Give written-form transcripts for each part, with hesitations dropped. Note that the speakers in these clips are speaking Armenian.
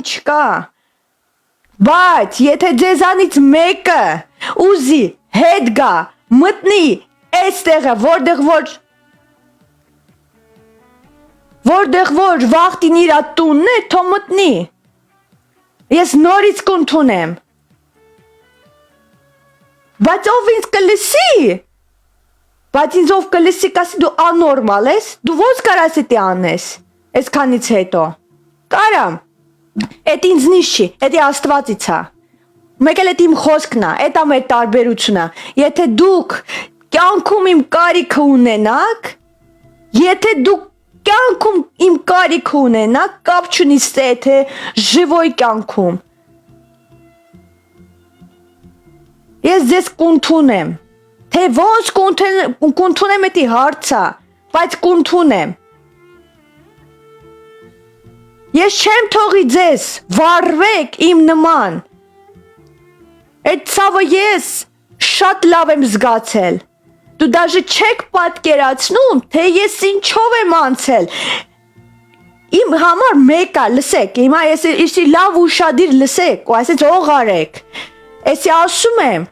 չկա, բայց եթե ձեզանից մեկը ուզի հետ գա, մտնի այստեղը, որտեղ որ վախտին իրա տունն է, թո մտնի, ես նորից կընդունեմ, բայց ով ինձ կլսի, բայց ինձ ով կլսի կասի դու անորմալ ես, դու ոնց կարաս էտի անես, այսքանից հետո, կարամ, էտ ինձնից չի, էտի Աստվածից է, մեկ էլ էտ իմ խոսքն է, էտ է մեր տարբերությունը, եթե դուք կյանքում իմ կարիքը ունենաք, եթե դուք կյանքում իմ կարիքը ունենաք, կապ չունի ստե թե ժվոյ կյանքում, ես ձեզ կընդունեմ, թե ոնց կընդունեմ էտի հարցը, բայց կընդունեմ, ես չեմ թողի ձեզ վարվեք իմ նման, այդ ցավը ես շատ լավ եմ զգացել, դու դաժե չեք պատկերացնում, թե ես ինչով եմ անցել, իմ համար մեկը լսեք, հիմա ես լավ ուշադիր լսեք, ու այսպես ող արեք, էսի ասում եմ,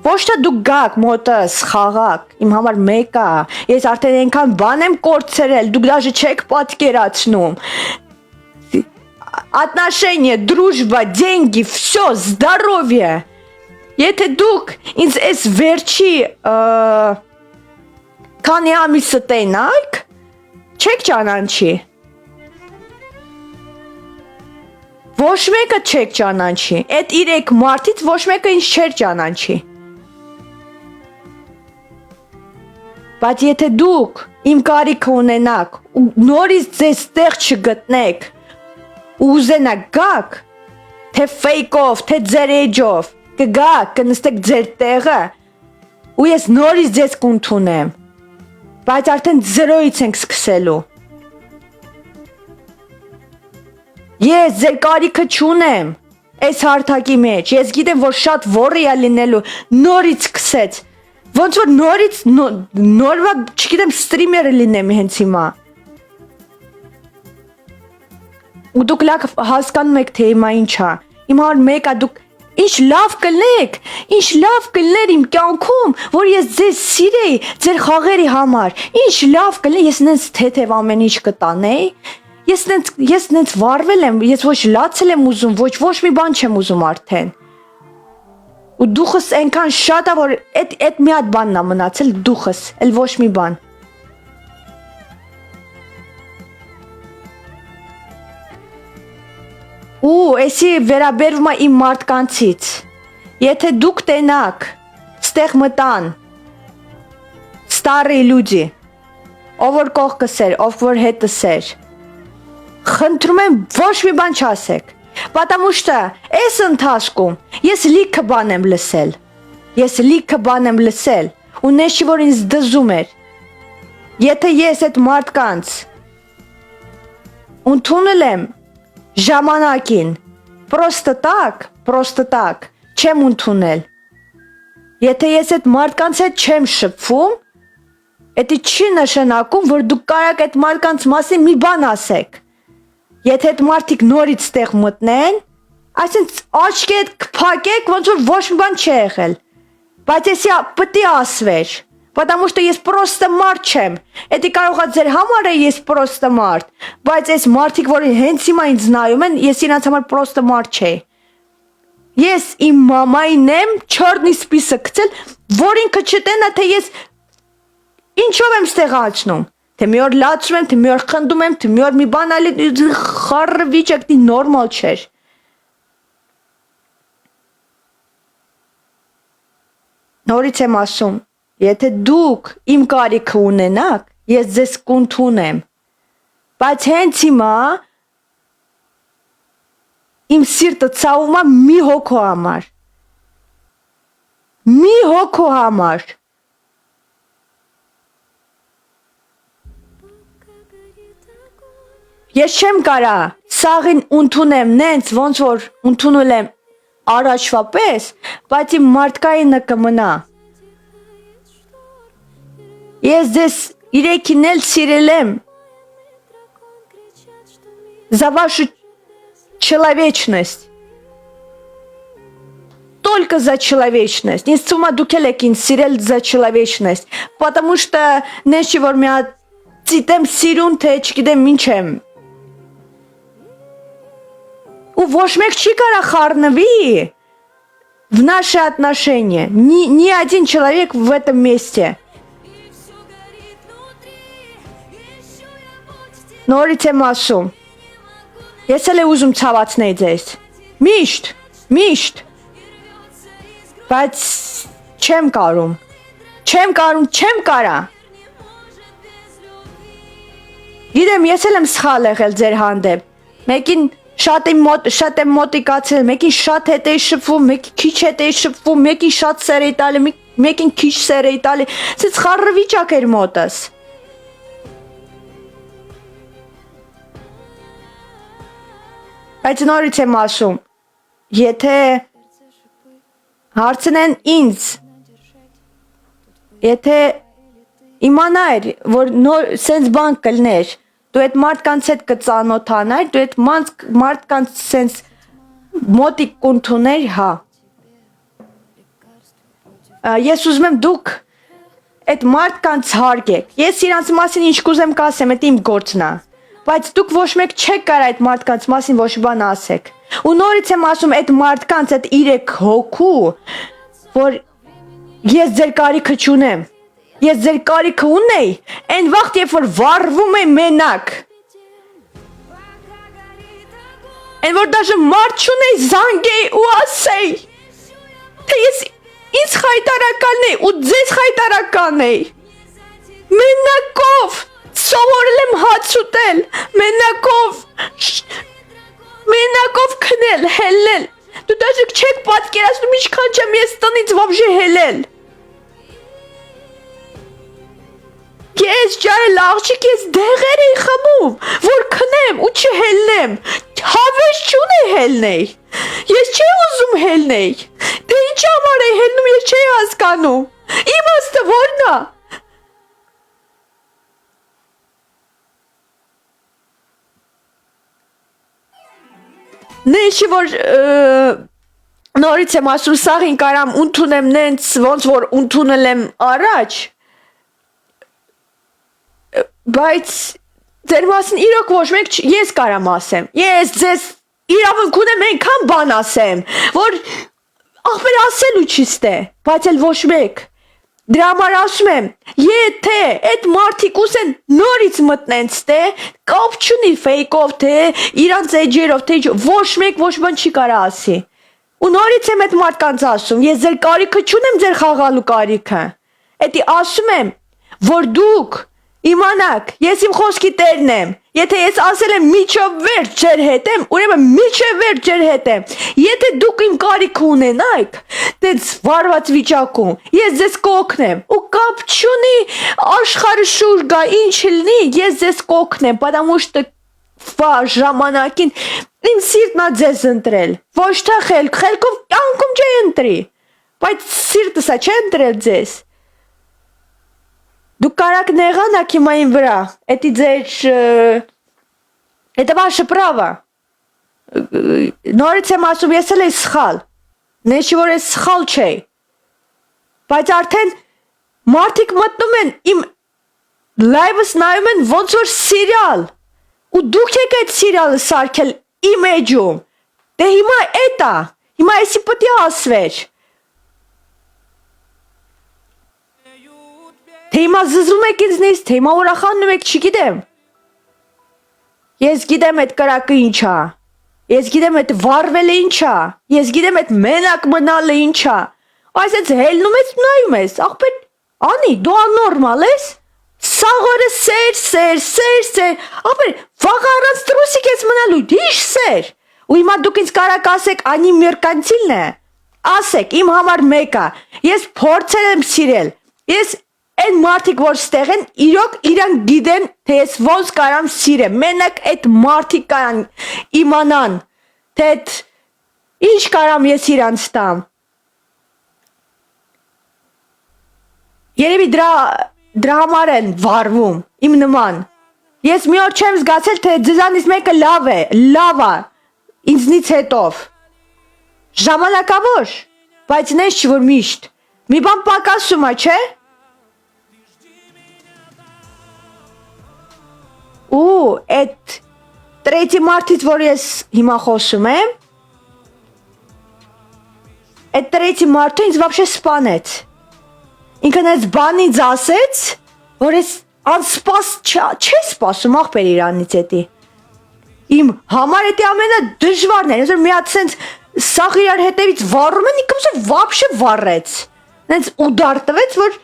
ոչ թե դուք գաք մոտս խաղաք, իմ համար մեկը, ես արդեն այնքան բան եմ կորցրել, դուք դաժե չեք պատկերացնում, отношения, дружба, деньги, все, здоровье, եթե դուք ինձ այս վերջի քանի ամիսը տենաք, չեք ճանաչի, ոչ մեկը չեք ճանաչի, այդ 3 մարդից ոչ մեկը ինձ չէր ճանաչի, բայց եթե դուք իմ կարիքը ունենաք ու նորից ձեզ տեղ չգտնեք ու ուզենաք գաք, թե ֆեյքով, թե ձեր էջով, կգաք, կնստեք ձեր տեղը ու ես նորից ձեզ կընդունեմ, բայց արդեն 0-ից ենք սկսելու, ես ձեր կարիքը չունեմ, այս հարթակի մեջ, ես գիտեմ, որ շատ ոռի է լինելու, նորից սկսեց, ոնց որ նորից, նորվա, չգիտեմ, ստրիմերը լինեմ հենց հիմա, ու դուք լավ հասկանում եք, թե հիմա ինչ է, իմ համար մեկը դուք, ինչ լավ կլնեք, ինչ լավ կլներ իմ կյանքում, որ ես ձեզ սիրեի, ձեր խաղերի համար, ինչ լավ կլներ, ես նենց թեթև ամեն ինչ կտանեի, ես նենց վարվել եմ, ես ոչ լացել եմ ուզում, ոչ մի բան չեմ ուզում արդեն, ու դուխս ենքան շատ է, որ էդ մի հատ բանն է մնացել, դուխս, էլ ոչ մի բան, ու էսի վերաբերվում է իմ մարդկանցից, եթե դուք տենաք, ստեղ մտան, ստարի լուջի, ով որ կողքս էր, ով որ հետս էր, խնդրում եմ ոչ մի բան չասեք, потому что այս ընթացքում ես լիքը բան եմ լսել, ու նեշի որ ինձ դզում էր, եթե ես այդ մարդկանց ընդունել եմ ժամանակին, պրոստը տակ, չեմ ընդունել, եթե ես այդ մարդկանց հետ չեմ շփվում, էդի չի նշանակում, որ դուք կարաք այդ մարդկանց մասին մի բան ասեք, եթե այդ մարդիկ նորից տեղ մտնեն, այսինք աչքի հետ կփակեք, ոնց որ ոչ մի բան չի եղել, բայց եսի պտի ասվեր, потому что ես պրոստը մարդ չեմ, էդի կարող է ձեր համար է ես պրոստը մարդ, բայց այս մարդիկ, որ հենց հիմա ինձ նայում են, ես իրանց համար պրոստը մարդ չէ, ես իմ մամային եմ չորնի սպիսը գցել, որ ինքը չտենա, թե ես ինչով եմ ստեղացնում, թե մի օր լացում եմ, թե մի օր խնդում եմ, թե մի օր մի բան այլ խառը վիճակ դի նորմալ չէր, նորից եմ ասում, եթե դուք իմ կարիքը ունենաք, ես ձեզ կընդունեմ, բայց հենց հիմա իմ սիրտը ցավում է մի հոգու համար, ես չեմ կարա սաղին ընդունեմ նենց, ոնց որ ընդունել եմ առաջվա պես, բայց իմ մարդկայինը կմնա, ես ձեզ իրեքին էլ սիրել եմ, за вашу человечность. Только за человечность. Не сума дукелекин сирел за человечность. Потому что нечего меня цитем сирун течкидем минчем. У вошмек чикара харнави в наши отношения. Ни один человек в этом месте. Նորից եմ ասում, ես էլ ուզում ցավացնել ձեզ, միշտ, բայց չեմ կարա, գիտեմ, ես էլ եմ սխալ եղել ձեր հանդեպ, մեկին շատ եմ մոտիկացել, մեկին շատ հետ էի շփվում, մեկին քիչ հետ էի շփվում, մեկին շատ սեր էի տալի, մեկին քիչ սեր էի տալի, ցած խառը վիճակ էր մոտս։ Բայց նորից եմ ասում, եթե հարցնեն ինձ, եթե իմանայր, որ նոր սենց բան կլներ, դու այդ մարդկանց հետ կծանոթանայր, դու այդ մարդկանց սենց մոտիկ կընդուներ, հա։ Ես ուզում եմ դուք այդ մարդկանց հարգեք, ես իրանց մասին ինչ կուզեմ կասեմ, այդ իմ գործն է։ Բայց դուք ոչ մեկ չեք կարող այդ մարդկանց մասին ոչ բան ասեք։ Ու նորից եմ ասում այդ մարդկանց այդ 3 հոգու, որ ես ձեր կարիքը չունեմ։ Ես ձեր կարիքը ունեի, այն վաղտ երբ որ վառվում եմ մենակ։ Այն որ դաժե մարդ չունեի զանգեի ու ասեի, թե ես ինձ խայտարականն էի ու ձեզ խայտարական էի։ Մենակով սովորել եմ հաց ուտել, մենակով քնել, հելնել, դու դաժե չեք պատկերացնում ինչքան չեմ ես տնից վաբժե հելել։ Ես ջարել աղջիկ ես դեղեր էի խմում, որ քնեմ ու չհելնեմ, հավես չունե հելնեի, ես չէի ուզում հելնեի, թե ինչ համար էի հելնում ես չէի հասկանում, իմաստը որն է։ Նեշի որ նորից եմ ասում սաղին կարամ ունթունեմ նենց ոնց որ ունթունել եմ առաջ, բայց ձեր մասին իրոք ոչ մեկ ես կարամ ասեմ, ես ձեզ իրավունք ունեմ այնքան բան ասեմ, որ ախպեր ասելու չիստե, բայց էլ ոչ մեկ, դրա համար ասում եմ, եթե այդ մարդիկ ուսեն նորից մտնեն ստե, կապ չունի ֆեյքով, թե իրանց էջերով, թե ոչ մեկ ոչ բան չի կարա ասի, ու նորից եմ այդ մարդկանց ասում, ես ձեր կարիքը չունեմ ձեր խաղալու կարիքը, էդի ասում եմ, որ դուք իմանաք, ես իմ խոսքի տերն եմ, եթե ես ասել եմ միջով վերջ ջեր հետ եմ, ուրեմն միջև վերջ ջեր հետ եմ, եթե դուք իմ կարիքը ունենայք, դες վարված վիճակում, ես ձեզ կօգնեմ, ու կապ չունի աշխարհը շուր գա, ինչ լինի, ես ձեզ կօգնեմ, потому что ժամանակին իմ սիրտն է ձեզ ընտրել, ոչ թե խելքով կյանքում չի ընտրի, բայց սիրտս է չի ընտրել ձեզ։ Դուք կարաք նեղանաք հիմա իմ վրա, это ваше право, նորից եմ ասում, ես էլ էի սխալ, նեշի որ ես սխալ չէի, բայց արդեն մարդիկ մտնում են իմ լայվս նայում են ոնց որ սիրիալ, ու դուք եք այդ սիրիալը սարքել իմ էջում, դե հիմա էտա, հիմա էսի պտի ասվեր, թե հիմա զզվում եք ինձնից, թե հիմա ուրախանում եք, չգիտեմ, ես գիտեմ այդ կրակը ինչա, ես գիտեմ այդ վարվելը ինչա, ես գիտեմ այդ մենակ մնալը ինչա, այս այդ հելնում ես նայում ես, աղբեր, անի, դու անորմալ ես, սաղորը սեր, աղբեր, վաղ առանց տրուսիկ ես մնալու, դիշ սեր, ու հիմա դուք ինձ կարակ ասեք, անի մերկանցիլն է, ասեք, իմ համար մեկա, ես փորձել եմ սիրել, ես այն մարդիկ որ ստեղ են իրոք իրան գիտեն թե ես ոնց կարամ սիրեմ մենակ այդ մարդիկ կարան իմանան թե ինչ կարամ ես իրանց տամ երևի դրա համար են վարվում իմ նման Ես մի օր չեմ զգացել, թե ձեզանից մեկը լավ է, ինձնից հետով։ Ժամանակավոր, բայց նես չի որ միշտ։ Մի բան պակասում է, չէ։ Ու այդ տրետի մարդից, որ ես հիմա խոսում եմ, այդ տրետի մարդը ինձ вообще սպանեց։ Ինքն այս բանից ասեց, որ ես անսպաս չի սպասում ախպեր Իրանից էտի։ Իմ համար էտի ամենը դժվարն է, ես որ մի հատ սենց սաղ իրար հետևից վառում են, ինքս вообще վառեց։ Նենց ուդար տվեց, որ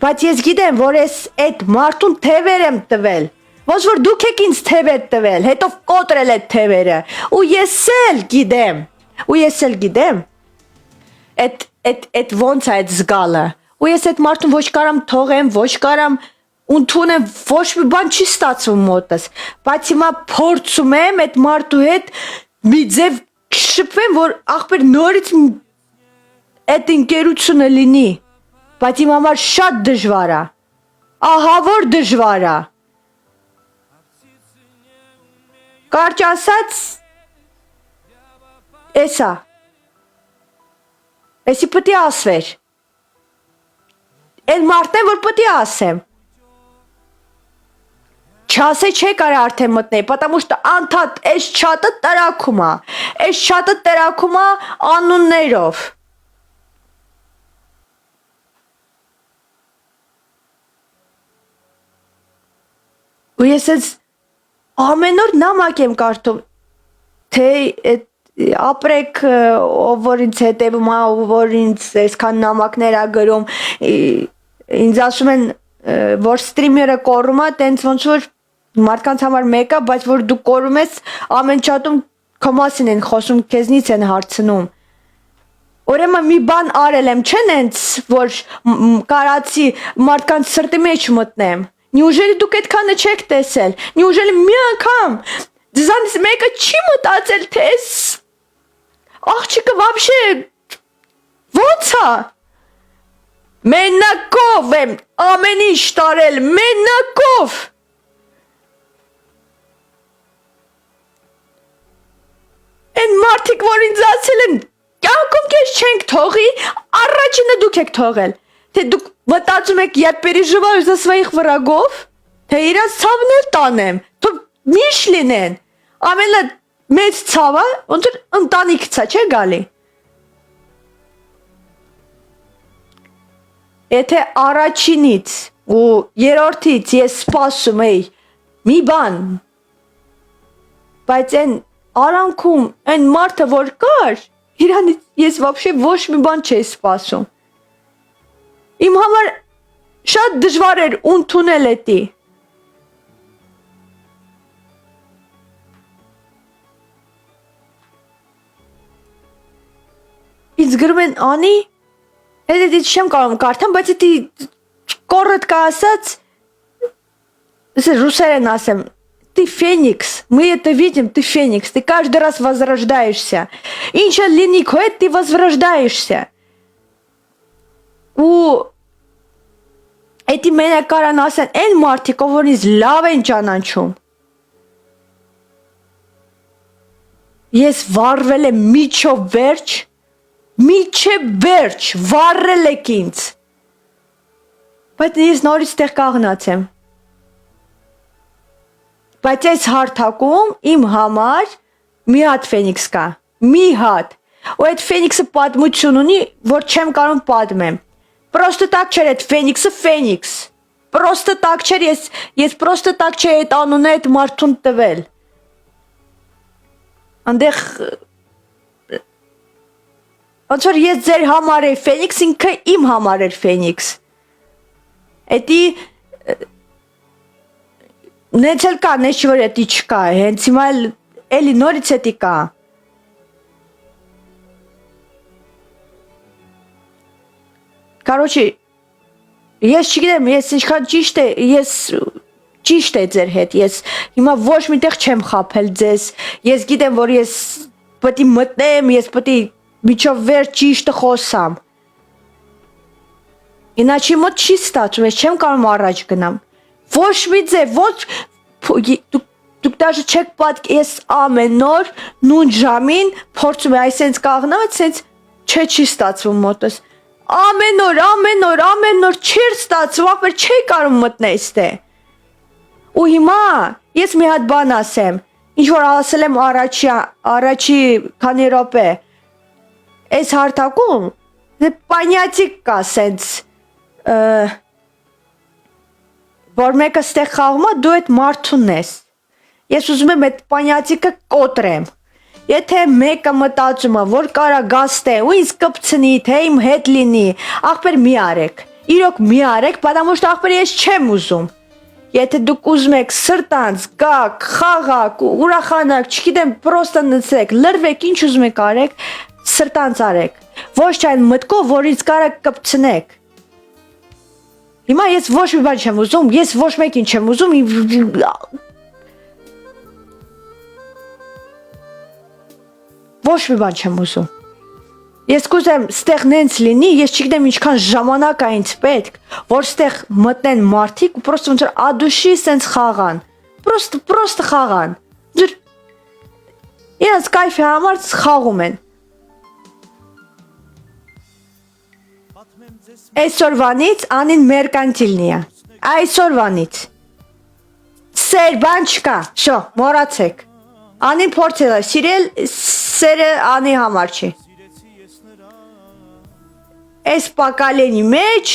բայց ես գիտեմ, որ ես այդ մարդուն թևեր եմ տվել, ոչ որ դուք եք ինձ թևեր տվել, հետո կոտրել այդ թևերը, ու ես էլ գիտեմ, այդ ոնց է այդ զգալը, ու ես այդ մարդուն ոչ կարամ թողեմ, ոչ կարամ ընդունեմ, ոչ մի բան չի ստացվում մոտս, բայց հիմա փորձում եմ այդ մարդու հետ մի ձև շփվեմ, որ ախպեր նորից այդ ընկերությունը լինի, բայց իմ համար շատ դժվար է, ահա որ դժվար է, կարճ ասած, էսա, էսի պտի ասվեր, Էլ մարդն է, որ պտի ասեմ, չասե չէ կարա արդեն մտնել, потому что անդադ այս չատը տրակում է անուններով, ու ես ես ամեն օր նամակ եմ կարդում, թե ապրեք, ով որ ինձ հետևում է, ով որ ինձ այսքան նամակներ է գրում, ինձ ասում են, որ ստրիմերը կորում է, տենց ոնց որ մարդկանց համար մեկ է, բայց որ դու կորում ես, ամեն չատում քո մասին են խոսում, քեզնից են հարցնում։ Ուրեմն մի բան արել եմ, չեն հենց, որ կարացի մարդկանց սրտի մեջ մտնեմ։ Неужели դուք այդքանը չեք տեսել։ Неужели մի անգամ ձեզանից մեկը չի մտածել, թե այս աղջիկը вообще ո՞նց է։ Մենակով եմ ամեն ինչ տարել, մենակով։ Այն մարդիկ, որ ինձ ասել են, կյանքում քեզ չենք թողի, առաջինը դուք եք թողել։ Թե դուք մտածում եք, я переживаю за своих врагов, թե իրաց ցավն էլ տանեմ, թող միշտ լինեն։ Ամենը մեծ ցավը, ոնց որ ընտանիքից է, չէ՞ գալի։ Եթե առաջինից ու երրորդից ես սպասում էի մի բան, բայց այն արանքում այն մարդը որ կար, իրանից ես вообще ոչ մի բան չէի սպասում։ Իմ համար շատ դժվար էր ընդունել էտի։ Ինձ գրում են Անի, հետո չեմ կարող կարդամ, բայց էտի կորոտկա ասած, ռուսերեն ասեմ, ты феникс, мы это видим, ты феникс, ты каждый раз возрождаешься. Ինչ լինի քո հետ, ты возрождаешься. Ու էդի մենակ կարան ասեն այն մարդիկ, որ ինձ լավ են ճանաչում։ Ես վառվել եմ միջև վերջ, վառել եք ինձ։ Բայց ես նորից տեղ կաղնացեմ։ Բայց այս հարթակում իմ համար մի հատ ֆենիքս կա, մի հատ։ Ու այդ ֆենիքսը պատմություն ունի, որ չեմ կարող պատմեմ։ Просто так չէր այդ ֆենիքսը ֆենիքս։ Просто так չէր, ես просто так չէի այդ անունը այդ մարդուն տվել։ Անդեղ ոնց որ ես ձեր համար էի ֆենիքս, ինքը իմ համար էր ֆենիքս։ Էդի նենց էլ կա, նենց չի որ էդի չկա, հենց հիմա էլի նորից էդի կա։ Короче, ես չգիտեմ, ես ինչքան ճիշտ է, ես ճիշտ է ձեր հետ, ես հիմա ոչ միտեղ չեմ խաբել ձեզ, ես գիտեմ, որ ես պետք է մտնեմ, ես պետք է միջով վեր ճիշտը խոսամ։ Իначе մոտ չի ստացվում, ես չեմ կարող առաջ գնամ։ Ոչ մի ձև, դուք դաժե չեք պատկ, ես ամեն նոր նույն ժամին փորձում եմ այսենց կաղնամ, այսենց չի ստացվում մոտս։ Ամեն օր չի ստացվում, ապեր չի կարող մտնել ստե։ Ու հիմա ես մի հատ բան ասեմ, ինչ որ ասել եմ առաջի քանի րոպե, այս հարթակում պանյատիկ կա սենց, որ մեկը ստեղ խաղում է, դու այդ մարդուն ես։ Ես ուզում եմ այդ պանյատիկը կոտրեմ։ Եթե մեկը մտածում է, որ կարա գաստե ու ինձ կպցնի, թե իմ հետ լինի, ախպեր մի արեք։ Իրոք մի արեք, потому что ախպեր ես չեմ ուզում։ Եթե դուք ուզում եք սրտանց, գաք, խաղաք, ուրախանաք, չգիտեմ, պրոստը նցեք, լրվեք, ինչ ուզում եք արեք, սրտանց արեք։ Ոչ թե այն մտքով, որ ինձ կարա կպցնեք։ Հիմա ես ոչ մի բան չեմ ուզում, ես ոչ մեկին չեմ ուզում, ոչ մի բան չեմ ուզում։ Ես կուզեմ ստեղ նենց լինի, ես չգիտեմ ինչքան ժամանակ է ինձ պետք, որ ստեղ մտնեն մարդիկ ու պրոստը ոնց որ ադուշի սենց խաղան։ Պրոստը խաղան։ Իրենց կայֆի համար խաղում են։ Այսօրվանից անին մերկանտիլնի է։ Այսօրվանից։ Սեր բան չկա, շո, մոռացեք։ Անին փորձել է սիրել, սերը անի համար չի։ Այս պակալենի մեջ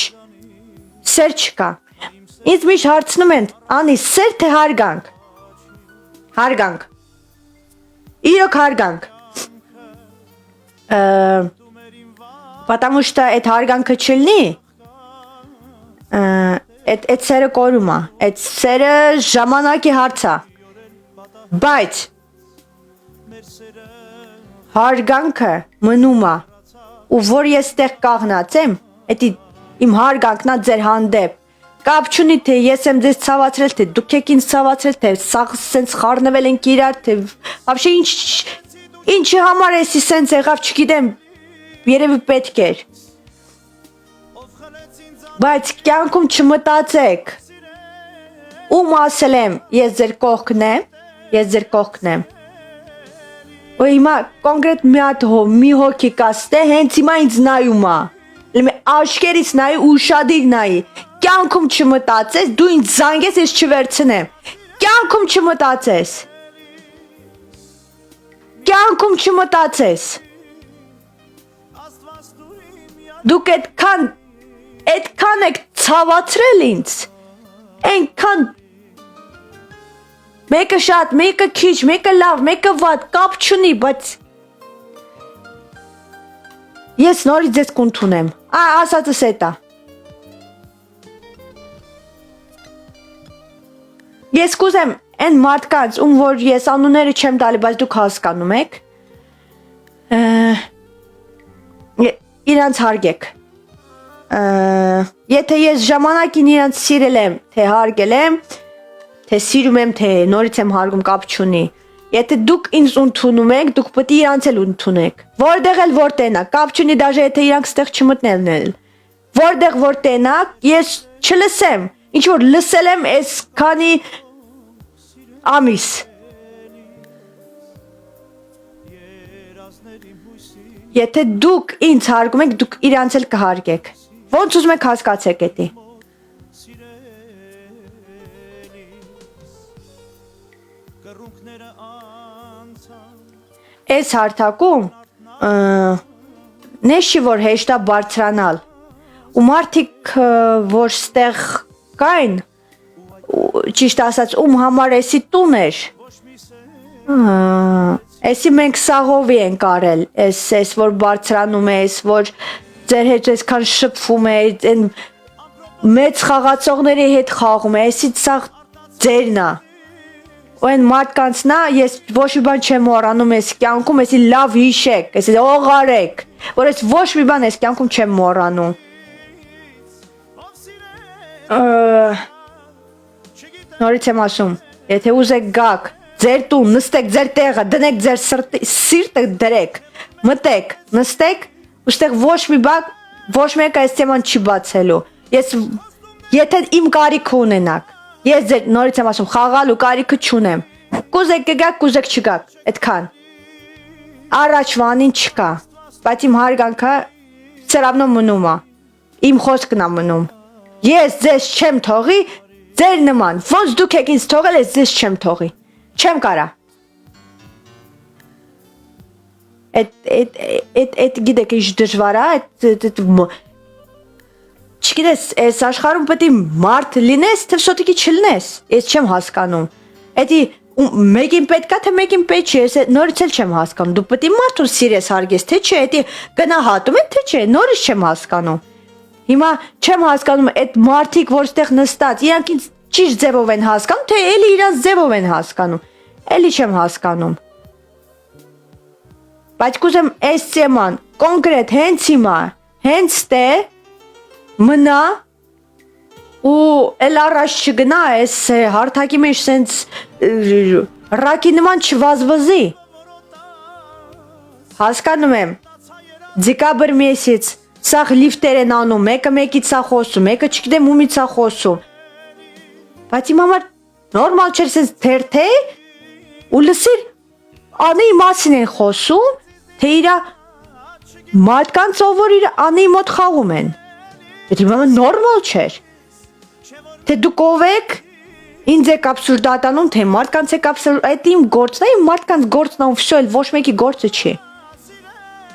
սեր չկա։ Ինձ միշտ հարցնում են, անի սեր թե հարգանք։ Հարգանք։ Իրոք հարգանք։ Потому что այդ հարգանքը չլինի, այդ սերը կորում է, այդ սերը ժամանակի հարց է։ Բայց հարգանքը մնում է, ու որ ես տեղ կաղնած եմ, էդի իմ հարգանքն է ձեր հանդեպ, կապ չունի թե ես եմ ձեզ ցավացրել, թե դուք եք ինձ ցավացրել, թե սաղ սենց խառնվել ենք իրար, թե вообще ինչի համար էսի սենց եղավ, չգիտեմ, երևի պետք էր։ Բայց կյանքում չմտածեք, ում ասել եմ, ես ձեր կողքն եմ, ու հիմա կոնկրետ մի հոգի կաստե, հենց հիմա ինձ նայում է, աշկերից նայի, ուշադիր նայի, կյանքում չմտածես, դու ինձ զանգես, ես չվերցնեմ, կյանքում չմտածես, դուք այդքան եք ցավացրել ինձ, այնքան մեկը շատ, մեկը քիչ, մեկը լավ, մեկը վատ, կապ չունի, բայց ես նորից ձեզ կընդունեմ, ասածս էդ է։ Ես կուզեմ այն մարդկանց, ում որ ես անունները չեմ տալի, բայց դուք հասկանում եք, իրանց հարգեք։ Եթե ես ժամանակին իրանց սիրել եմ, թե հարգել եմ, թե սիրում եմ, թե նորից եմ հարգում, կապ չունի։ Եթե դուք ինձ ընդունում եք, դուք պետք է իրանց էլ ընդունեք։ Որտեղ էլ որ տենա, կապ չունի, դաժե եթե իրանք ստեղ չմտնելն էլ։ Որտեղ որ տենա, ես չլսեմ, ինչ որ լսել եմ այս քանի ամիս։ Եթե դուք ինձ հարգում եք, դուք իրանց էլ կհարգեք։ Ոնց ուզում եք հասկացեք էդի։ Այս հարթակում նեշի որ հեշտ է բարձրանալ ու մարդիկ որ ստեղ կային ճիշտ ասած ում համար էսի տուն էր էսի մենք սաղովի ենք արել էս որ բարձրանում է էս որ ձեր հետ այսքան շփվում է այն մեծ խաղացողների հետ խաղում է էսի սաղ ձերն է ու այն մարդկանցնա ես ոչ մի բան չեմ մոռանում ես կյանքում էսի լավ հիշեք էսի օղարեք որ ես ոչ մի բան ես կյանքում չեմ մոռանում նորից եմ ասում եթե ուզեք գաք ձեր տուն նստեք ձեր տեղը դնեք ձեր սիրտը դրեք մտեք նստեք ուստեղ ոչ մի բան ոչ մեկը այս թեման չի բացելու ես եթե իմ կարիքը ունենաք Ես ձեր նորից եմ ասում, խաղալու կարիքը չունեմ։ Կուզեք կգաք, կուզեք չգաք, այդքան։ Առաջվանին չկա, բայց իմ հարգանքը все равно մնում է։ Իմ խոսքն է մնում։ Ես ձեզ չեմ թողի, ձեր նման, ոնց դուք եք ինձ թողել, ես ձեզ չեմ թողի։ Չեմ կարա։ Այդ գիտեք ինչ դժվար է, չգիտես, այս աշխարհում պետք է մարդ լինես, թե սոտիկի չլինես։ Ես չեմ հասկանում։ Էդի մեկին պետքա, թե մեկին պետք չէ, ես նորից էլ չեմ հասկանում։ Դու պետք է մարդուն սիրես, հարգես, թե չէ, էդի գնահատում են, թե չէ, նորից չեմ հասկանում։ Հիմա չեմ հասկանում այդ մարդիկ, որ ստեղ նստած, իրանք ինձ ճիշտ ձևով են հասկանում, թե էլի իրանց ձևով են հասկանում։ Էլի չեմ հասկանում։ Բայց կուզեմ այս թեման կոնկրետ հենց հիմա, հենց տե մնա ու էլ առաջ չգնա այս հարթակի մեջ սենց ռակի նման չվազվզի։ Հասկանում եմ, դեկաբր մեսից սաղ լիֆտեր են անում, մեկը մեկից է խոսում, մեկը չգիտեմ ումից է խոսում։ Բայց իմ համար նորմալ չէր սենց թերթե ու լսիր անի մասին են խոսում, թե իրա մարդկանց ով որ իր անի մոտ խաղում են։ Դա իմ համար նորմալ չէր։ Թե դուք ով եք, ինձ եք абսուրդատանում, թե մարդկանց եք абսուրդ, այդ իմ գործն է, իմ մարդկանց գործն է, ու վсё, էլ ոչ մեկի գործը չի։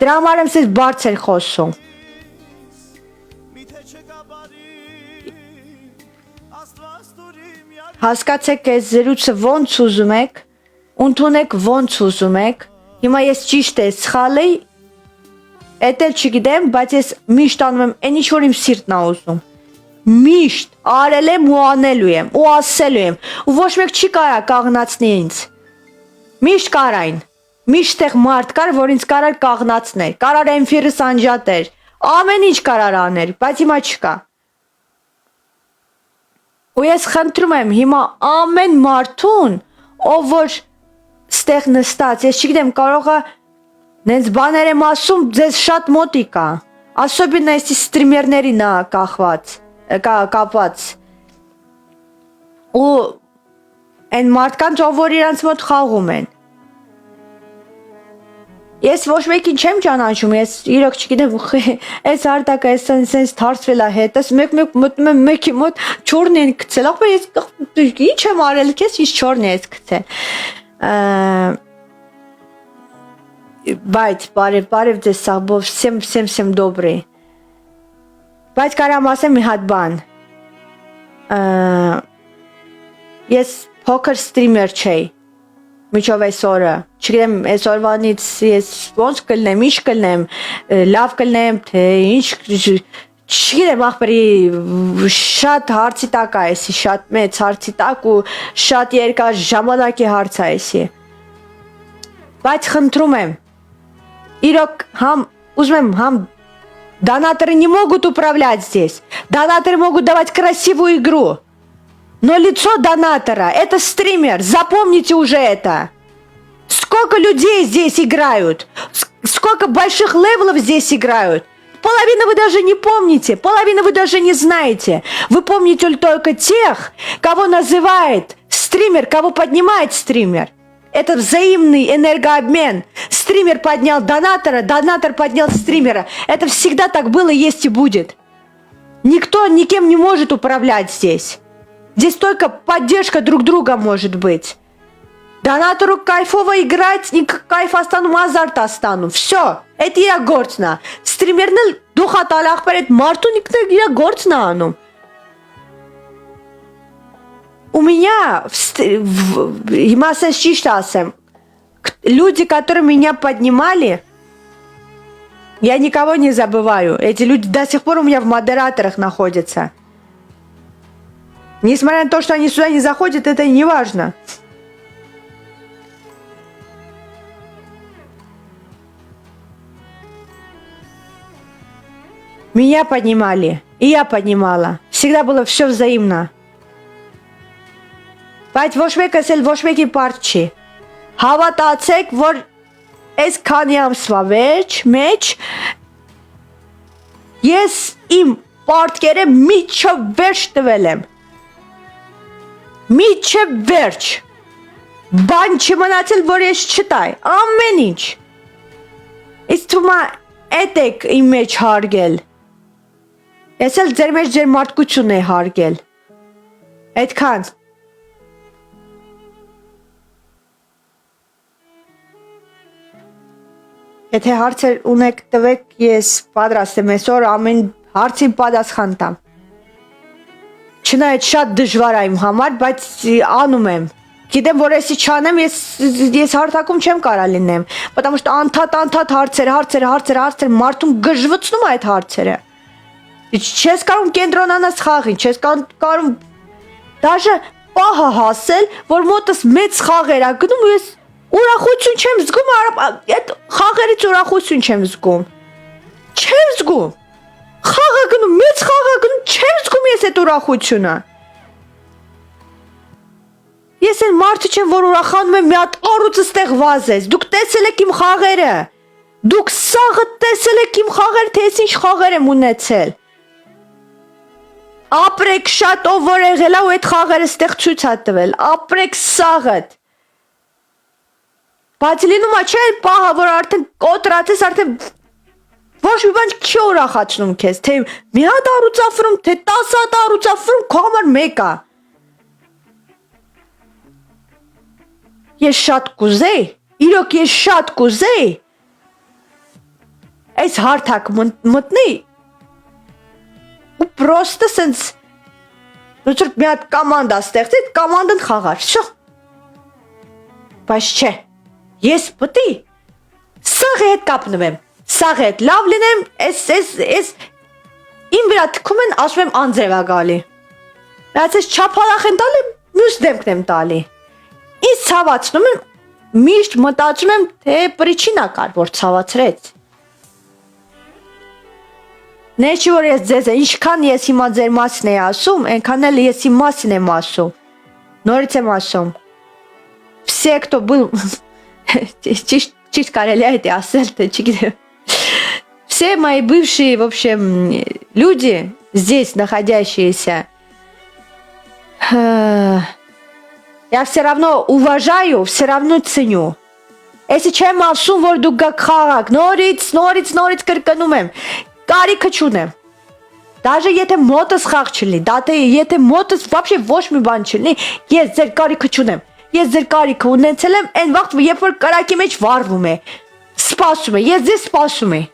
Դրա համար եմ սես բարձր խոսում։ Հասկացեք այս զրույցը ոնց ուզում եք, ընդունեք ոնց ուզում եք։ Հիմա ես ճիշտ է, սխալ է, էդ էլ չգիտեմ, բայց ես միշտ անում եմ, այն ինչ որ իմ սիրտն է ուզում։ Միշտ արել եմ ու անելու եմ, ու ասելու եմ, ու ոչ մեկ չի կարա կաղնացնի ինձ։ Միշտ կարային, միշտ տեղ մարդ կար, որ ինձ կարար կաղնացներ, կարար էմֆիրս անջատեր, ամեն ինչ կարար աներ, բայց հիմա չկա։ Ու ես խնդրում եմ հիմա ամեն մարդուն, ով որ ստեղ նստած, ես չգիտեմ, կարող է նենց բաներ եմ ասում, ձեզ շատ մոտիկ է, особенно если ստրիմերներին է կապված, ու այն մարդկանց, ով որ իրանց մոտ խաղում են։ Ես ոչ մեկին չեմ ճանաչում, ես իրոք չգիտեմ, այս արտակը այս սենց թարցվել է հետս, մեկ մտնում եմ մեկի մոտ չորն են գցել, ախպե ես ինչ եմ արել, քեզ ինչ չորն ես գցել։ Բայց բարև ձեզ սաղբով, всем добрый։ Բայց կարամ ասեմ մի հատ բան։ Ես փոքր ստրիմեր չէի։ Միջով այս օրը, չգիտեմ, այս օրվանից ես ոնց կլնեմ, ինչ կլնեմ, լավ կլնեմ, թե ինչ, չգիտեմ, ախպերի շատ հարցի տակ է այսի, շատ մեծ հարցի տակ ու շատ երկար ժամանակի հարց է այսի։ Բայց խնդրում եմ, իրոք ուզում եմ, донаторы не могут управлять здесь, донаторы могут давать красивую игру. Но лицо донатора – это стример, запомните уже это. Сколько людей здесь играют, сколько больших левелов здесь играют. Половину вы даже не помните, половину вы даже не знаете. Вы помните только тех, кого называет стример, кого поднимает стример. Это взаимный энергообмен. Стример поднял донатора, донатор поднял стримера. Это всегда так было, есть и будет. Никто никем не может управлять здесь. Здесь только поддержка друг друга может быть. Донатору кайфово играть, не кайф остану, азарт остану. Все, это я горцна. Стримерный дух аталах перед марту никто я горцна ану. У меня, люди, которые меня поднимали, я никого не забываю. Эти люди до сих пор у меня в модераторах находятся. Несмотря на то, что они сюда не заходят, это не важно. Меня поднимали, и я поднимала. Всегда было все взаимно. Բայց ոչ մեկս էլ ոչ մեկի պարտ չի։ Հավատացեք, որ այս քանի ամսվա մեջ ես իմ պարտքերը միջով վերջ տվել եմ։ Միջև վերջ, բան չմնացել, որ ես չտայ, ամեն ինչ, իսկ թումա էդ եք իմ մեջ հարգել, ես էլ ձեր մեջ ձեր մարդկություն է հարգել, այդքան, եթե հարցեր ունեք տվեք, ես պատրաստ եմ այսօր ամեն հարցին պատասխան տամ, չնայած շատ դժվար է իմ համար, բայց անում եմ, գիտեմ, որ եսի չանեմ, ես հարթակում չեմ կարա լինեմ, потому что անդադ հարցեր, մարդուն գժվցնում այդ հարցերը, չես կարում կենտրոնանաս խաղին, չես կարում դաժե պահը հասել, որ մոտս մեծ խաղեր ա գնում, ես ուրախություն չեմ զգում, այդ խաղերից ուրախություն չեմ զգում, խաղը գնում, մեծ խաղը գնում, չեմ զգում ես այդ ուրախությունը, ես են մարդը չեմ, որ ուրախանում եմ մի հատ առուծը ստեղ վազես, դուք տեսել եք իմ խաղերը, դուք սաղը տեսել եք իմ խաղերը, թե ես ինչ խաղեր եմ ունեցել, ապրեք շատ ով որ եղել ա ու այդ խաղերը ստեղ ցույց ա տվել, ապրեք սաղըտ, բայց լինում ա չէ պահը, որ արդեն կոտրած ես, արդեն ոչ մի բան չի ուրախացնում քեզ, թե մի հատ առուծաֆրում, թե 10 հատ առուծաֆրում, քո համար մեկ ա, ես շատ կուզեի, իրոք ես շատ կուզեի, այս հարթակ մտնի, ու պրոստը սենց, նույնցորդ մի հատ կամանդա ստեղծի, կամանդն խաղար, շո, բայց չէ, ես պտի, սաղի հետ կապնվեմ, սաղի հետ լավ լինեմ, ես իմ վրա թքում են, ասում եմ անձրև ա գալի, բայց ես չապալախ են տալի, մյուս դեմքն եմ տալի, ինձ ցավացնում եմ, միշտ մտածում եմ, թե պրիչինա կար, որ ցավացրեց, Նեչի որ ես ձեզ ինչքան ես հիմա ձեր մասն եմ ասում, այնքան էլ ես իմ մասին եմ ասում, նորից եմ ասում, все, кто был, чисто կարելի է это ասել, թե չգիտեմ, все мои бывшие, в общем, люди, здесь находящиеся, я все равно уважаю, все равно ценю. Если չեմ ասում, որ դուք գաք խաղաք, նորից կրկնում եմ, կարիքը չունեմ, даже եթե մոտս խաղ չլինի, եթե մոտս вообще ոչ մի բան չլինի, ես ձեր կարիքը չունեմ, ես ձեր կարիքը ունեցել եմ, այն վաղտ, երբ որ կարակի մեջ վարվում է, սպասում է, ես ձեզ սպասում եմ,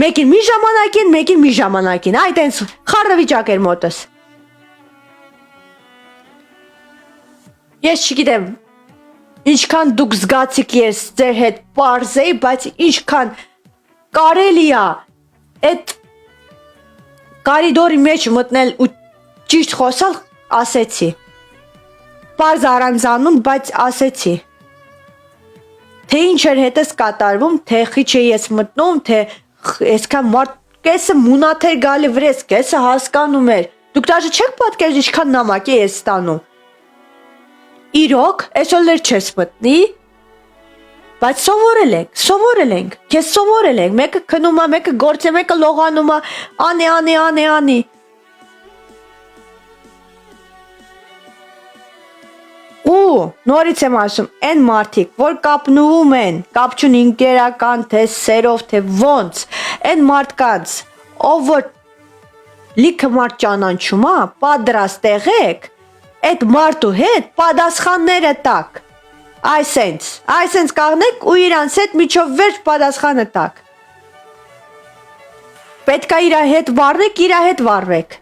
մեկին մի ժամանակին, մեկին մի ժամանակին, այդ այնց խառը վիճակ էր մոտս, ես չգիտեմ, ինչքան դուք զգացիք ես ձեր հետ պարզեի, բայց ինչքան կարելի է այդ կարիդորի մեջ մտնել ու ճիշտ խոսալ, ասեցի, պարզ առանձանում, բայց ասեցի, թե ինչ էր հետս կատարվում, թե խիչ է ես մտնում, թե այսքան մարդ կեսը մունաթեր գալի վրես, կեսը հասկանում էր, դուք դաժե չեք պատկերել ինչքան նամակ է ես ստանում, իրոք, այսօլներ չես մտնի, բայց սովորել ենք, քեզ սովորել ենք, մեկը քնում է, մեկը գործ է, մեկը լողանում է, անի, ու նորից եմ ասում, այն մարդիկ, որ կապնվում են, կապ չունի ինքերական, թե սերով, թե ոնց, այն մարդկանց, ով որ լիքը մարդ ճանաչում է, պատրաստ եղեք, այդ մարդու հետ պատասխանները տակ, այսենց կաղնեք ու իրանց հետ միջով վերջ պատասխանը տակ, պետք է իր հետ վարվեք, իր հետ վարվեք,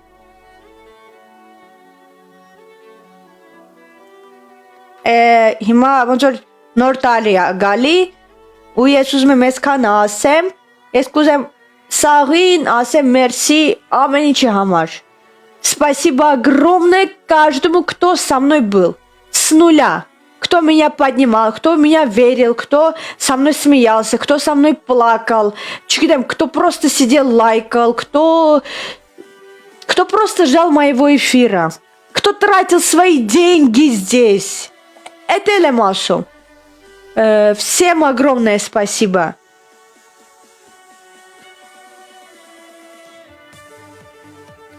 հիմա ոնց որ նոր տարի է գալի ու ես ուզում եմ այսքան ասեմ, ես կուզեմ սաղին ասեմ մերսի ամեն ինչի համար, спасибо огромное каждому, кто со мной был, с нуля, кто меня поднимал, кто в меня верил, кто со мной смеялся, кто со мной плакал, чудом, кто просто сидел лайкал, кто просто ждал моего эфира, кто тратил свои деньги здесь. Это Элемашу. Всем огромное спасибо.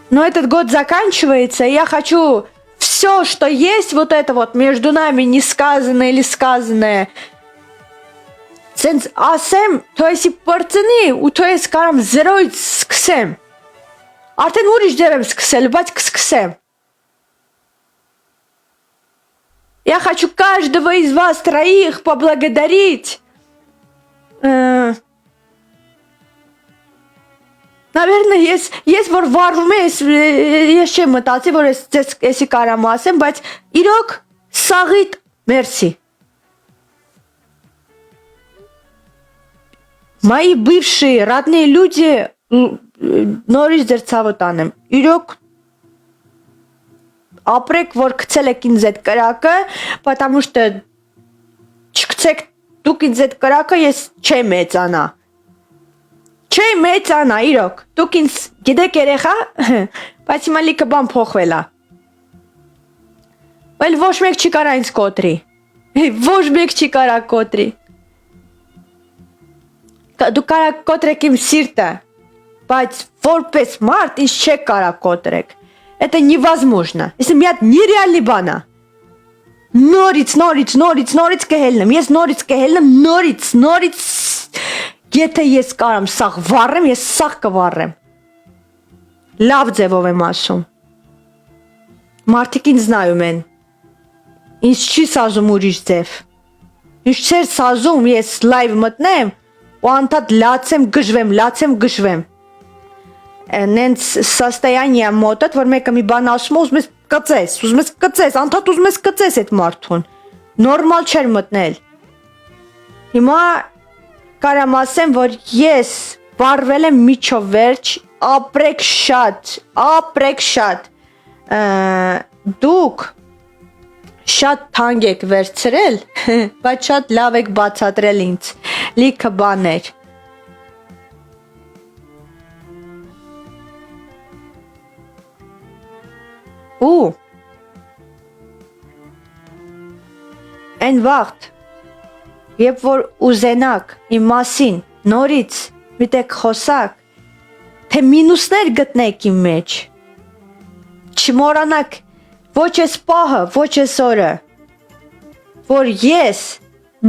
Но этот год заканчивается, и я хочу все, что есть, вот это вот между нами не сказанное или сказанное, Սենց ասեմ, թո եսի պրծնի ու թո ես կարամ զերոյից սկսեմ։ Արդեն ուրիշ դեր եմ սկսել, բայց կսկսեմ։ Я хочу каждого из вас троих поблагодарить. Наверное, ես որ վարվում ես չեմ մտածի, որ եսի կարամ ասեմ, բայց իրոք սաղիտ մերսի։ Мои бывшие родные люди նորից ձեր ցավը տանեմ։ Իրոք ապրեք, որ գցել եք ինձ այդ կրակը, потому что չգցեք դուք ինձ այդ կրակը, ես չեմ մեծանա։ Չեմ մեծանա, իրոք։ Դուք ինձ գիտեք երեխա, բայց հիմա լիքը բան փոխվել է։ Բայց ոչ մեկ չի կարա ինձ կոտրի։ Ոչ մեկ չի կարա կոտրի։ Դուք կարա կոտրեք իմ սիրտը, բայց որպես մարդ ինձ չեք կարա կոտրեք։ Это невозможно. Это միատ нереальный բան է։ Նորից կհելնեմ։ Ես նորից կհելնեմ, նորից Եթե ես կարամ սաղ վառեմ, ես սաղ կվառեմ։ Լավ ձևով եմ ասում։ Մարդիկ ինձ նայում են։ Ինձ չի սազում ուրիշ ձև։ Ինձ չէր սազում, ես լայվ մտնեմ ու անդադ լացեմ գժվեմ։ Նենց состояние մոտդ, որ մեկը մի բան ասում, ուզում ես կծես, անդադ ուզում ես կծես այդ մարդուն։ Նորմալ չէր մտնել։ Հիմա կարամ ասեմ, որ ես վարվել եմ միջով վերջ, ապրեք շատ, դուք շատ թանկ եք վերցրել, բայց շատ լավ եք բացատրել ինձ, լիքը բաներ։ Ու այն վաղտ, երբ որ ուզենակ իմ մասին նորից միտեք խոսակ, թե մինուսներ գտնեք իմ մեջ, չմոռանաք ոչ այս պահը, ոչ այս օրը, որ ես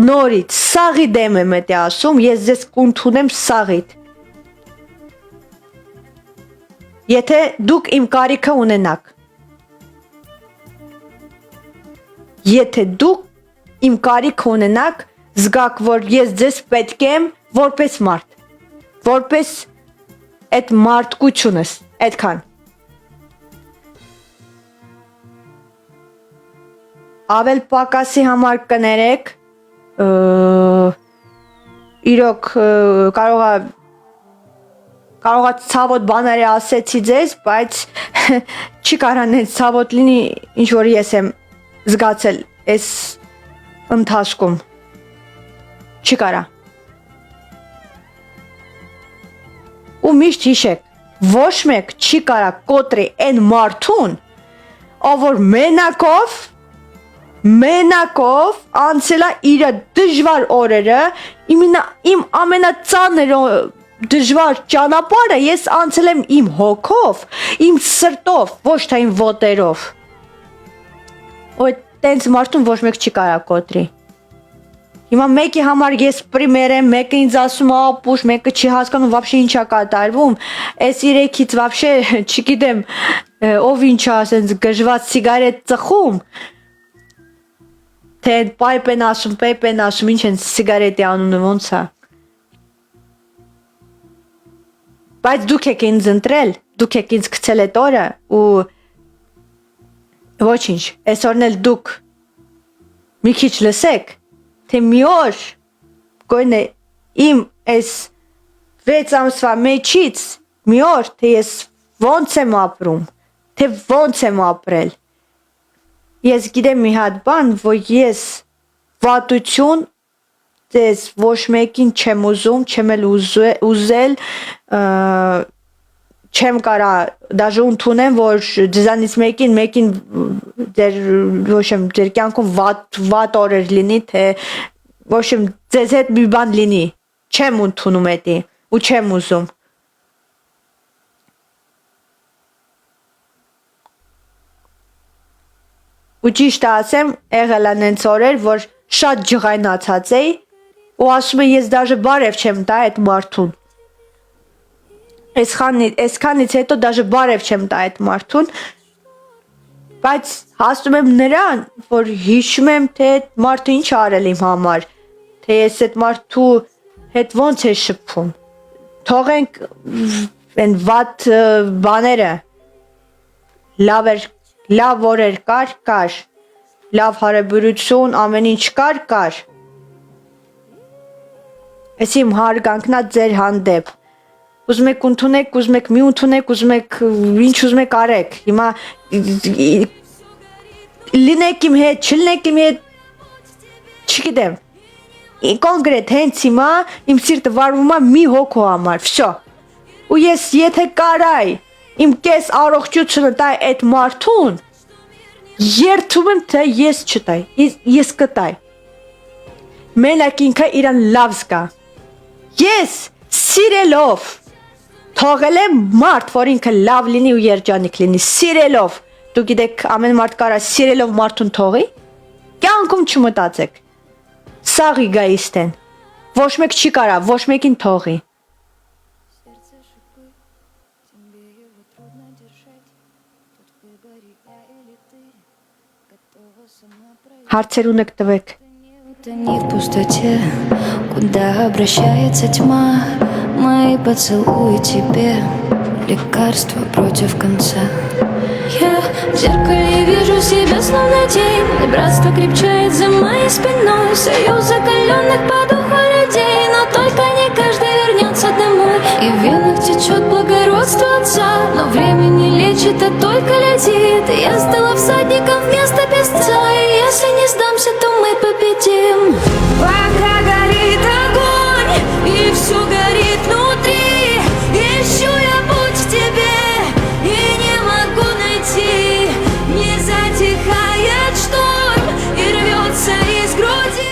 նորից սաղի դեմ եմ էտի ասում, ես ձեզ կընդունեմ սաղիդ։ Եթե դուք իմ կարիքը ունենաք։ Եթե դուք իմ կարիքը ունենաք, զգաք, որ ես ձեզ պետք եմ որպես մարդ, որպես այդ մարդկությունս, այդքան։ Ավել պակասի համար կներեք, իրոք կարողա ցավոտ բաներ ասեցի ձեզ, բայց չի կարան այդ ցավոտ լինի, ինչ որ ես եմ զգացել այս ընթացքում, չի կարա։ Ու միշտ հիշեք, ոչ մեկ չի կարա կոտրի այն մարդուն, ով որ մենակով անցել է իր դժվար օրերը, իմ ամենածանր դժվար ճանապարհը ես անցել եմ իմ հոգով, իմ սրտով, ոչ թե իմ ոտերով։ Ու տենց մարդուն ոչ մեկ չի կարա կոտրի։ Հիմա մեկի համար ես պրիմեր եմ, մեկը ինձ ասում է ապուշ, մեկը չի հասկանում вообще ինչա կատարվում, այս երեքից вообще չգիտեմ ով ինչա ասենց գժված սիգարետ ծխում, թե պայպ են ասում, ինչ են սիգարետի անունը ոնց է։ Բայց դուք եք ինձ ընտրել, դուք եք ինձ գցել այդ օրը ու ոչինչ, այսօրն էլ դուք մի քիչ լսեք, թե մի օր գոնե իմ այս 6 ամսվա մեջից մի օր, թե ես ոնց եմ ապրում, թե ոնց եմ ապրել։ Ես գիտեմ մի հատ բան, որ ես վատություն ձեզ ոչ մեկին չեմ ուզում, չեմ էլ ուզել, չեմ կարա դաժե ընդունեմ, որ ձեզանից մեկին ձեր կյանքում վատ օրեր լինի, թե ոչ ձեզ հետ մի բան լինի, չեմ ընդունում էտի ու չեմ ուզում։ ու ճիշտ ասեմ, եղել են այնց օրեր, որ շատ ջղայնացած էի ու ասում եմ ես դաժե բարև չեմ տա այդ մարդուն։ Այսքանից հետո դաժե բարև չեմ տա այդ մարդուն, բայց հասնում եմ նրան, որ հիշում եմ, թե այդ մարդը ինչ արել իմ համար, թե ես այդ մարդու հետ ոնց է շփվում։ Թողենք այն վատ բաները, լավ օրեր կար, լավ հարաբերություն, ամեն ինչ կար։ Այս իմ հարգանքն է ձեր հանդեպ։ Ուզում եք ընդունեք, ուզում եք մի ընդունեք, ուզում եք ինչ ուզում եք արեք։ Հիմա լինեք իմ հետ, չլինեք իմ հետ, չգիտեմ։ Կոնկրետ հենց հիմա իմ սիրտը վարվում է մի հոգու համար, վсё։ Ու ես եթե կարայի իմ կես առողջությունը տայ այդ մարդուն, երդում եմ, թե ես չտայ, ես կտայ։ Մենակ ինքը իրան լավ զգա։ Ես սիրելով թողել եմ մարդ, որ ինքը լավ լինի ու երջանիկ լինի, սիրելով։ Դու գիտեք, ամեն մարդ կարա սիրելով մարդուն թողի։ Կյանքում չմտածեք։ Սաղ իգայիստ են։ Ոչ մեկ չի կարա, ոչ մեկին թողի։ Հարցեր ունեք տվեք։ Не в пустоте, куда обращается тьма. Мои поцелуи тебе, лекарство против конца. Я в зеркале вижу себя словно тень, и братство крепчает за моей спиной. Союз закаленных по духу людей, но только не каждый вернется домой. И в венах течет благородство отца, но время не лечит, а только летит. И я стала всадником вместо песца, и если не сдамся, то мы победим. Пока горит огонь, и все горит внутри, ищу я путь к тебе, и не могу найти. Не затихает шторм, и рвется из груди.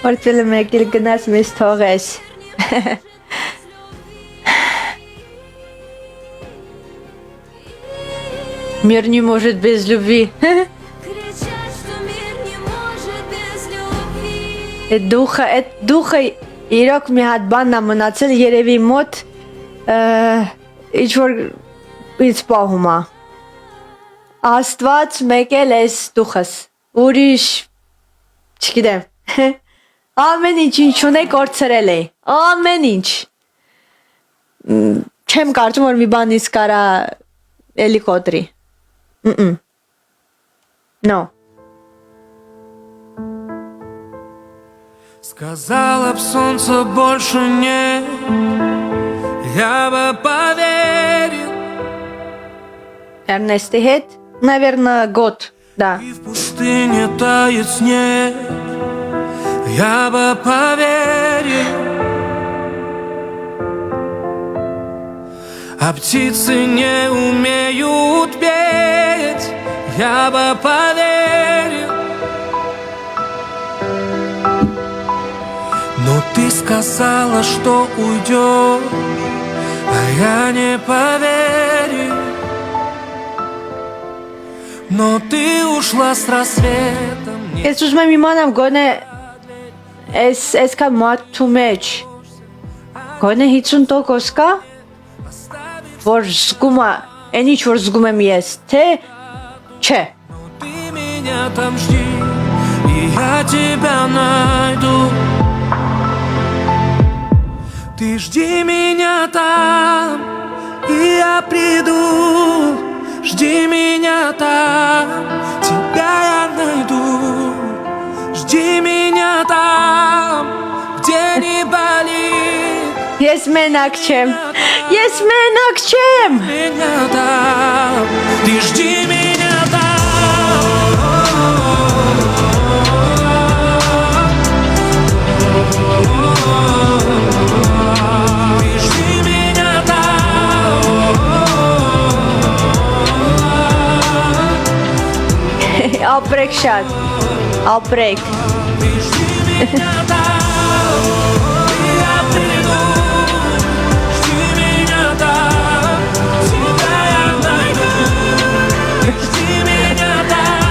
Որտեղ մեկ էլ գնաց մեզ թողես։ Мир не может без любви։ Кричат, что мир не может без любви. Այդ դուխը իրոք մի հատ բանն է մնացել երևի մոտ ինչ որ ինձ պահում է։ Աստված մեկ էլ էս դուխս։ Ուրիշ չգիտեմ։ Ամեն ինչ ինչ ունեք կորցրել է։ Ամեն ինչ։ Չեմ կարծում որ մի բանից կարա էլի կոտրի։ No. Сказала б солнце больше нет, я бы поверил. Эрнести հետ, наверное, год, да. И в пустыне тает снег, я бы поверил. А птицы не умеют петь, я бы поверил. Но ты сказала, что уйдешь, а я не поверил. Но ты ушла с рассветом. Ես ուզում եմ իմանամ գոնե այսքան մարդու մեջ գոնե 50% կա որ զգում է այն ինչ որ զգում եմ ես թե չէ Ты меня там жди, и я тебя найду. Ты жди меня там, и я приду. Жди меня там, тебя я найду. Жди меня там, где не болит. Ես մենակ չեմ Ես մենակ չեմ Меня там, ты жди меня там. Ты жди меня там. Ապրեք շատ ապրեք Ты жди меня там, и я приду. Жди меня там, тебя я найду. Ты жди меня там.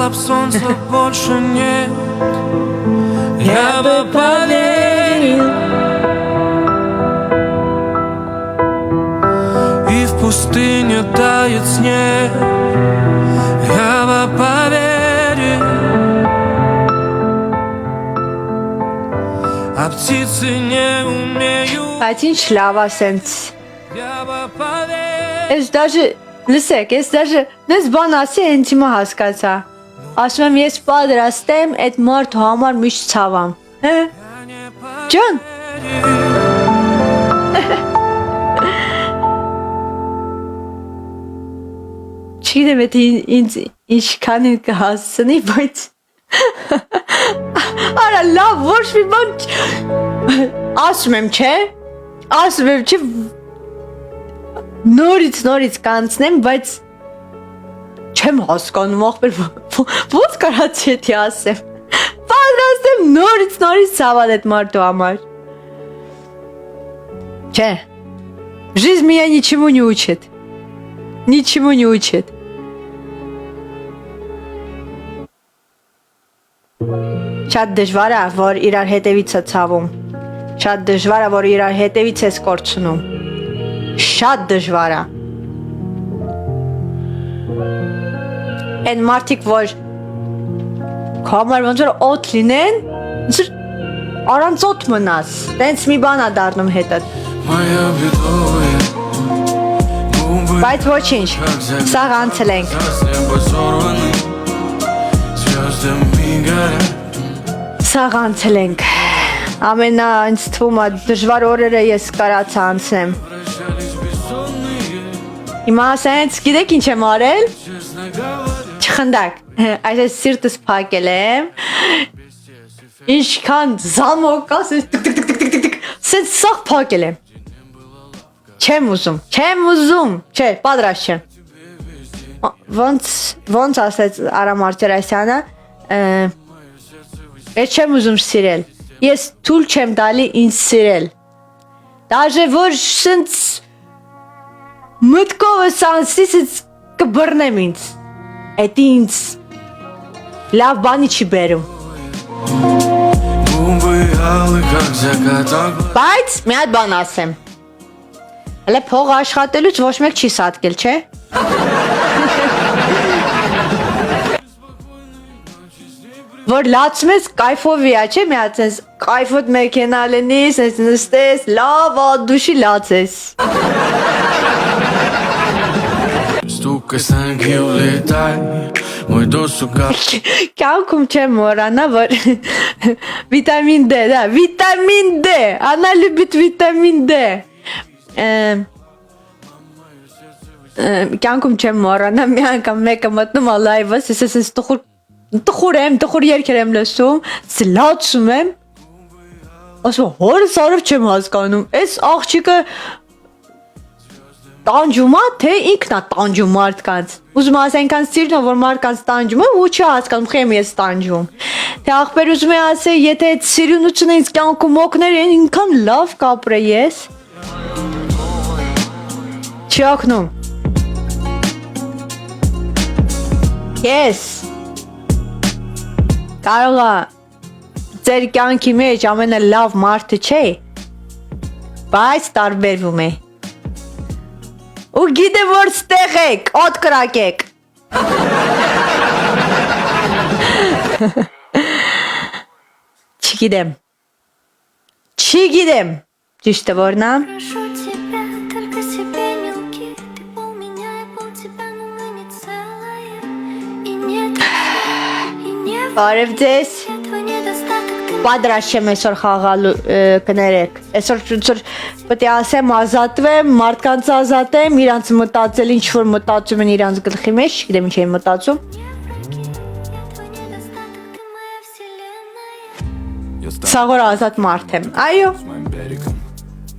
б солнца больше нет, я бы поверил и в пустыне тает снег, я бы поверил, а птицы не умеют, Բայց ինչ լավ է սենց я бы поверил. Ես դաժե լսեք, ես դաժե նես բան ասի հենց հիմա հասկացա Ասում եմ ես պատրաստ եմ այդ մարդու համար միշտ ցավամ Հե Ջան Չգիտեմ էդ ինձ ինչքան են կհասցնի, բայց Արա լավ ոչ մի բան ասում եմ, չէ Նորից կանցնեմ, բայց չեմ հասկանում ախպեր ոնց կարացի էդի ասեմ Պատրաստ եմ նորից ցավալ այդ մարդու համար Չէ Жизнь меня ничему не учит Ничему не учит Շատ դժվար է, որ իրար հետևից է ցավում Շատ դժվար է, որ իրար հետևից ես կորցնում Շատ դժվար է Են մարդիկ, որ Կամար ոնց որ օդ լինեն Արանց օդ մնաս Տենց մի բան է դառնում հետըտ Моя бедовая губы, Բայց ոչինչ, սաղ անցել ենք с неба сорваны, звездами горят. Սաղ անցել ենք Ամենա ինձ թվում է դժվար օրերը ես կարացա անցնեմ Прощались бессонные, Հիմա ասենց գիտեք ինչ եմ արել честно говоря. Չխնդակ Այսպես սիրտս փակել եմ Ինչքան զամոկ ասես Սենց սաղ փակել եմ Չեմ ուզում Չէ, պատրաստ չեմ Ոնց ասեց Արամ Արտյարասյանը Ես չեմ ուզում սիրել Ես թույլ չեմ տալի ինձ սիրել Դաժե որ սենց Մտքովս անցից կբռնեմ ինձ Էդ ինձ լավ բանի չի բերում Губы алые, как закат Բայց մի հատ բան ասեմ Հələ փող աշխատելուց ոչ մեկ չի սատկել, չէ? Որ լացում ես կայֆովի է, չէ՞ մի հատ sense կայֆոտ մեքենա լինի, sense նստես, լավ դուշի լացես Стук кастанки улетай, мой досуг Կյանքում չեմ մոռանա, որ վիտամին D, да, վիտամին D, она любит վիտամին D Կյանքում չեմ մոռանա, մի անգամ մեկը մտնում ա լայվս, ես տխուր երգեր եմ լսում, լացում եմ, ասում հորս արև չեմ հասկանում, այս աղջիկը տանջում ա, թե ինքն ա տանջում մարդկանց, ուզում ասենքան սիրն ա, որ մարդկանց տանջում եմ, ու չի հասկանում, խեմ ես տանջում, թե աղբեր ուզում է ասել, եթե այդ սիրունությունը ինձ կյանքում օգներ, ինքան լավ կապրե ես, չի օգնում, ես, կարող է ձեր կյանքի մեջ ամենը լավ մարդը չէ, բայց տարբերվում է, ու գիտեմ որ ստեղ եք, օդ կրակեք, չգիտեմ, ճիշտը որն է, Прошу тебя, только себе не лги Ты пол меня и пол тебя, но мы не целое И нет и не բարև ձեզ, твой недостаток Ты պատրաստ եմ այսօր խաղալու կներեք, այսօր պետք է ասեմ ազատվեմ, մարդկանց ազատեմ, իրանց մտածել ինչ որ մտածում են իրանց գլխի մեջ, չգիտեմ ինչ են մտածում, твой недостаток Ты моя вселенная սա որ ազատ մարդ եմ, այո, С моим берегом.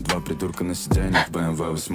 Два придурка на сиденье в BMW